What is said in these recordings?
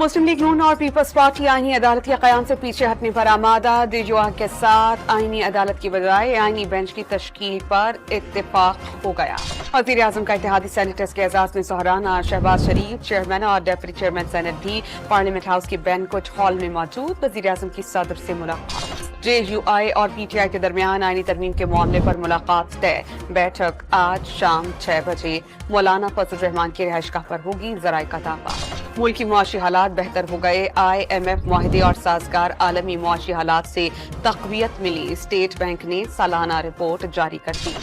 मुस्लिम league नून और peoples party आईनी अदालत के क़याम से पीछे हटने पर आमादा। दिजुआ के साथ आईनी अदालत की बजाय आईनी बेंच की तश्कील पर इत्तेफाक हो गया। वज़ीर आज़म का इत्तेहादी सेनेटर्स के एजाज़ में सुहरान और शहबाज शरीफ चेयरमैन और डेप्यूटी चेयरमैन सेनेट भी पार्लियामेंट हाउस के बैंक्वेट हॉल में मौजूद। वज़ीर आज़म की सदर से मुलाकात। JUI और PTI के दरमियान आईनी तरमीम के मामले पर मुलाकात तय। बैठक आज शाम 6 बजे मौलाना फजल रहमान की रिहाइशगाह पर होगी। ज़राए का दावा, मुल्क की मुआशी हालात बेहतर हो गए। IMF मुआहिदे और साजगार आलमी मुआशी हालात से तक़वियत मिली। स्टेट बैंक ने सालाना रिपोर्ट जारी कर दी।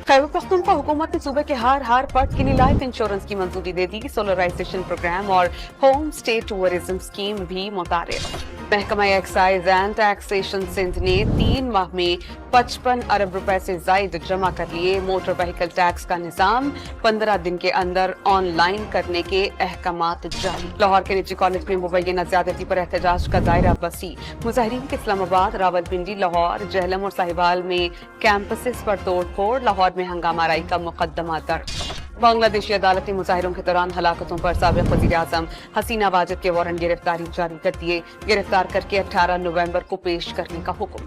खैबर पख्तूनख्वा हुकूमत ने सूबे के हर फर्द के लिए लाइफ इंश्योरेंस की मंजूरी दे दी। सोलराइजेशन प्रोग्राम और होम स्टे टूरिज्म स्कीम भी मुतारिफ। महकमा एक्साइज एंड टैक्सेशन सिंध ने 3 माह में 55 अरब रुपए से जायद जमा कर लिए। मोटर व्हीकल टैक्स का निजाम 15 दिन के अंदर ऑनलाइन करने के अहकामात जारी। लाहौर के निजी कॉलेज में मुबैना ज्यादती पर एहतजाज का दायरा वसी। मुजाहिरीन के इस्लामाबाद, रावलपिंडी, लाहौर, जहलम और साहिवाल में कैंपसेस पर तोड़ फोड़। लाहौर में हंगामा राई का मुकदमा दर्ज। बांग्लादेशी अदालत ने मुजाहिरों के दौरान हलाकतों पर साबिक वज़ीर आज़म हसीना वाजिद के वारंट गिरफ्तारी जारी कर दिए। गिरफ्तार करके 18 नवंबर को पेश करने का हुक्म।